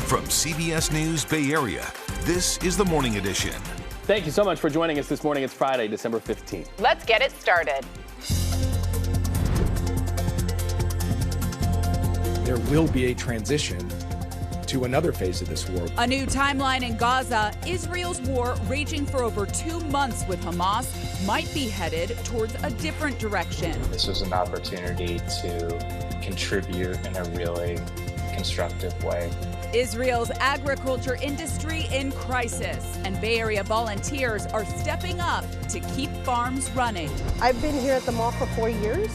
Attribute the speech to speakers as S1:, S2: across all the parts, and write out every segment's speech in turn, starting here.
S1: From CBS News Bay Area, this is the Morning Edition.
S2: Thank you so much for joining us this morning. It's Friday, December 15th.
S3: Let's get it started.
S4: There will be a transition to another phase of this war.
S5: A new timeline in Gaza. Israel's war, raging for over 2 months with Hamas, might be headed towards a different direction.
S6: This was an opportunity to contribute in a really constructive way.
S5: Israel's agriculture industry in crisis, and Bay Area volunteers are stepping up to keep farms running.
S7: I've been here at the mall for 4 years,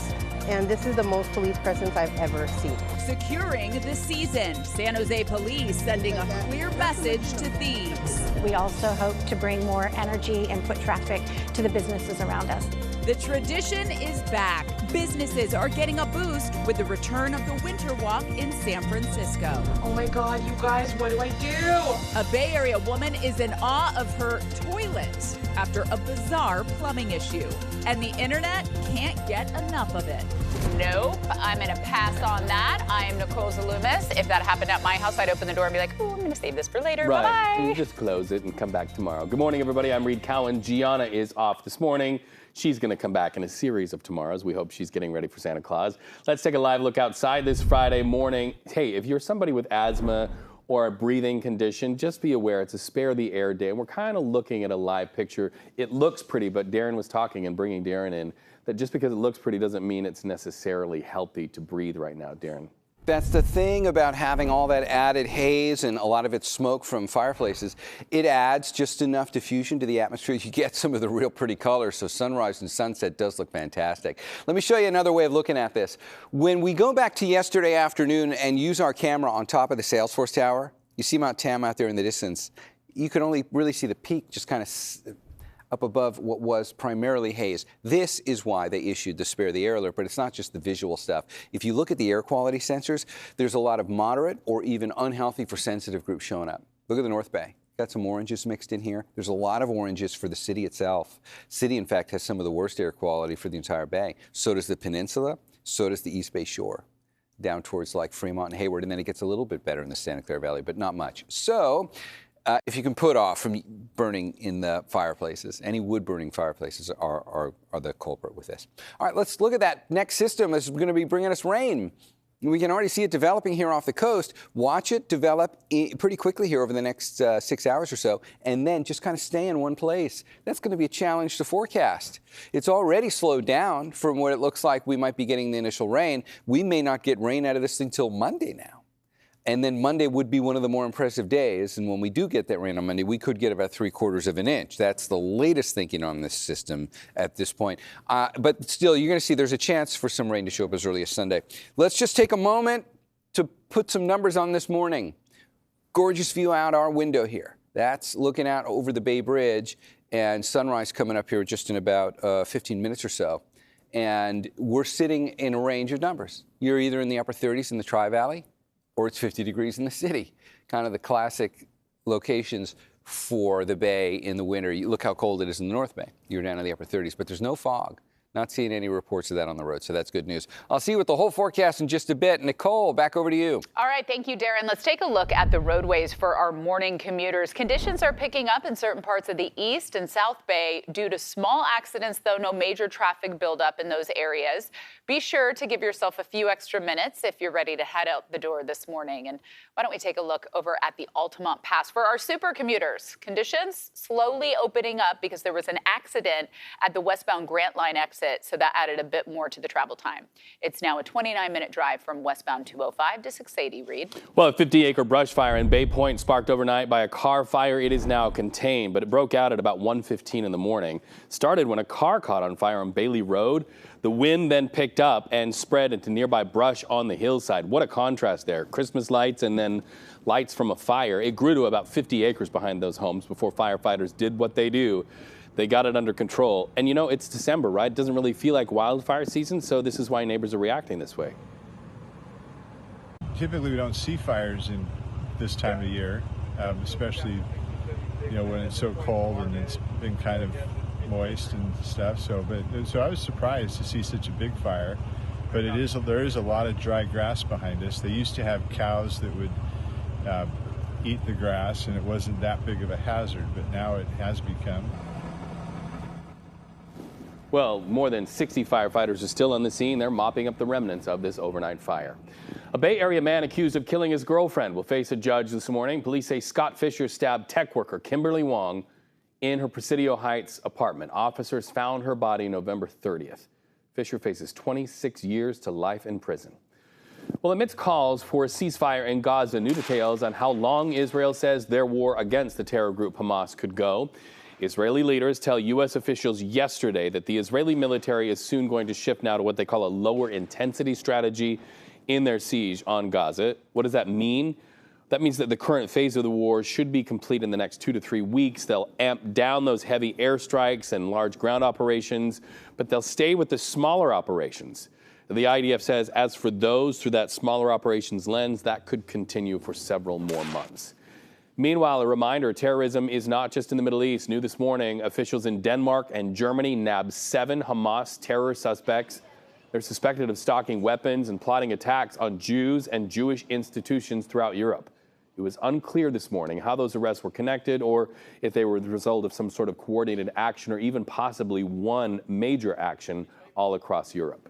S7: and this is the most police presence I've ever seen.
S5: Securing the season, San Jose police sending a clear message to thieves.
S8: We also hope to bring more energy and foot traffic to the businesses around us.
S5: The tradition is back. Businesses are getting a boost with the return of the Winter Walk in San Francisco.
S9: Oh my God, you guys, what do I do?
S5: A Bay Area woman is in awe of her toilet after a bizarre plumbing issue. And the internet can't get enough of it.
S3: Nope, I'm going to pass on that. I am Nicole Zalumis. If that happened at my house, I'd open the door and be like, oh, I'm going to save this for later.
S2: Right.
S3: Bye-bye.
S2: You just close it and come back tomorrow. Good morning, everybody. I'm Reed Cowan. Gianna is off this morning. She's going to come back in a series of tomorrows. We hope she's getting ready for Santa Claus. Let's take a live look outside this Friday morning. Hey, if you're somebody with asthma or a breathing condition, just be aware it's a spare the air day. And we're kind of looking at a live picture. It looks pretty, but Darren was talking and bringing Darren in that just because it looks pretty doesn't mean it's necessarily healthy to breathe right now. Darren.
S10: That's the thing about having all that added haze and a lot of it's smoke from fireplaces. It adds just enough diffusion to the atmosphere. You get some of the real pretty colors, so sunrise and sunset does look fantastic. Let me show you another way of looking at this. When we go back to yesterday afternoon and use our camera on top of the Salesforce Tower, you see Mount Tam out there in the distance. You can only really see the peak just kind of up above what was primarily haze. This is why they issued the spare the air alert, but it's not just the visual stuff. If you look at the air quality sensors, there's a lot of moderate or even unhealthy for sensitive groups showing up. Look at the North Bay. Got some oranges mixed in here. There's a lot of oranges for the city itself. City, in fact, has some of the worst air quality for the entire bay. So does the peninsula. So does the East Bay Shore, down towards like Fremont and Hayward, and then it gets a little bit better in the Santa Clara Valley, but not much. So if you can put off from burning in the fireplaces, any wood-burning fireplaces are the culprit with this. All right, let's look at that next system. This is going to be bringing us rain. We can already see it developing here off the coast. Watch it develop pretty quickly here over the next 6 hours or so, and then just kind of stay in one place. That's going to be a challenge to forecast. It's already slowed down from what it looks like we might be getting the initial rain. We may not get rain out of this thing till Monday now. And then Monday would be one of the more impressive days. And when we do get that rain on Monday, we could get about 3/4 of an inch. That's the latest thinking on this system at this point. But still, you're going to see there's a chance for some rain to show up as early as Sunday. Let's just take a moment to put some numbers on this morning. Gorgeous view out our window here. That's looking out over the Bay Bridge and sunrise coming up here just in about 15 minutes or so. And we're sitting in a range of numbers. You're either in the upper 30s in the Tri-Valley, or it's 50 degrees in the city, kind of the classic locations for the Bay in the winter. Look how cold it is in the North Bay. You're down in the upper 30s, but there's no fog. Not seeing any reports of that on the road, so that's good news. I'll see you with the whole forecast in just a bit. Nicole, back over to you.
S3: All right, thank you, Darren. Let's take a look at the roadways for our morning commuters. Conditions are picking up in certain parts of the East and South Bay due to small accidents, though no major traffic buildup in those areas. Be sure to give yourself a few extra minutes if you're ready to head out the door this morning. And why don't we take a look over at the Altamont Pass for our super commuters. Conditions slowly opening up because there was an accident at the westbound Grant Line exit, so that added a bit more to the travel time. It's now a 29-minute drive from westbound 205 to 680, Reed.
S2: Well, a 50-acre brush fire in Bay Point sparked overnight by a car fire. It is now contained, but it broke out at about 1:15 in the morning. Started when a car caught on fire on Bailey Road. The wind then picked up and spread into nearby brush on the hillside. What a contrast there. Christmas lights and then lights from a fire. It grew to about 50 acres behind those homes before firefighters did what they do. They got it under control. And you know, it's December, right? It doesn't really feel like wildfire season, so this is why neighbors are reacting this way.
S11: Typically, we don't see fires in this time of year, especially, you know, when it's so cold and it's been kind of moist and stuff. So I was surprised to see such a big fire, but there is a lot of dry grass behind us. They used to have cows that would eat the grass, and it wasn't that big of a hazard, but now it has become.
S2: Well, more than 60 firefighters are still on the scene. They're mopping up the remnants of this overnight fire. A Bay Area man accused of killing his girlfriend will face a judge this morning. Police say Scott Fisher stabbed tech worker Kimberly Wong in her Presidio Heights apartment. Officers found her body November 30th. Fisher faces 26 years to life in prison. Well, amidst calls for a ceasefire in Gaza, new details on how long Israel says their war against the terror group Hamas could go. Israeli leaders tell U.S. officials yesterday that the Israeli military is soon going to shift now to what they call a lower intensity strategy in their siege on Gaza. What does that mean? That means that the current phase of the war should be complete in the next 2 to 3 weeks. They'll amp down those heavy airstrikes and large ground operations, but they'll stay with the smaller operations. The IDF says as for those through that smaller operations lens, that could continue for several more months. Meanwhile, a reminder, terrorism is not just in the Middle East. New this morning, officials in Denmark and Germany nabbed 7 Hamas terror suspects. They're suspected of stocking weapons and plotting attacks on Jews and Jewish institutions throughout Europe. It was unclear this morning how those arrests were connected or if they were the result of some sort of coordinated action or even possibly one major action all across Europe.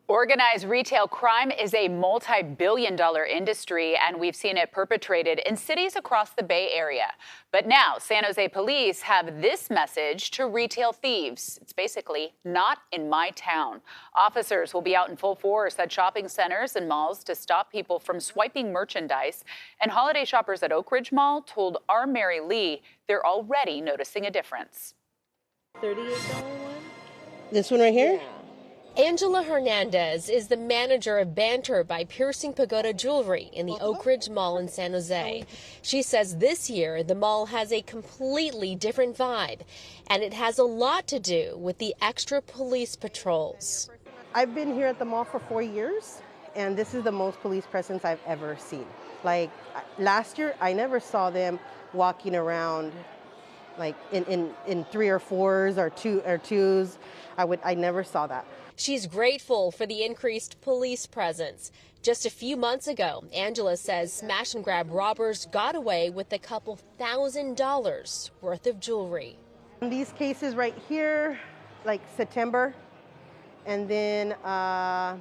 S3: Organized retail crime is a multi-billion-dollar industry, and we've seen it perpetrated in cities across the Bay Area. But now, San Jose police have this message to retail thieves. It's basically, not in my town. Officers will be out in full force at shopping centers and malls to stop people from swiping merchandise. And holiday shoppers at Oak Ridge Mall told our Mary Lee they're already noticing a difference.
S12: $38 one?
S7: This one right here?
S12: Yeah. Angela Hernandez is the manager of Banter by Piercing Pagoda Jewelry in the Oak Ridge Mall in San Jose. She says this year the mall has a completely different vibe, and it has a lot to do with the extra police patrols.
S7: I've been here at the mall for 4 years, and this is the most police presence I've ever seen. Like last year, I never saw them walking around like in 3 or 4s or 2s. I never saw that.
S12: She's grateful for the increased police presence. Just a few months ago, Angela says smash and grab robbers got away with a couple $1,000s worth of jewelry.
S7: These cases right here, like September, and then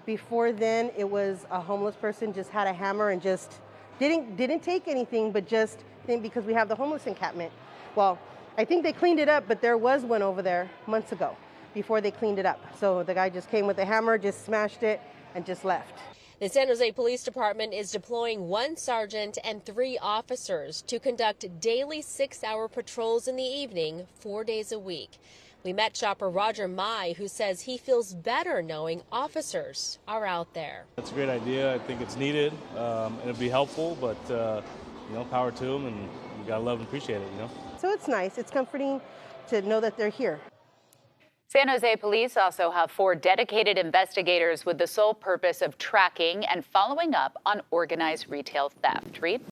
S7: before then, it was a homeless person just had a hammer and just didn't take anything, but just because we have the homeless encampment. Well, I think they cleaned it up, but there was one over there months ago before they cleaned it up. So the guy just came with a hammer, just smashed it, and just left.
S12: The San Jose Police Department is deploying 1 sergeant and 3 officers to conduct daily 6-hour patrols in the evening, 4 days a week. We met shopper Roger Mai, who says he feels better knowing officers are out there.
S13: That's a great idea. I think it's needed. It'll be helpful, but power to them, and we gotta love and appreciate it.
S7: So it's nice. It's comforting to know that they're here.
S3: San Jose police also have 4 dedicated investigators with the sole purpose of tracking and following up on organized retail theft. Reed?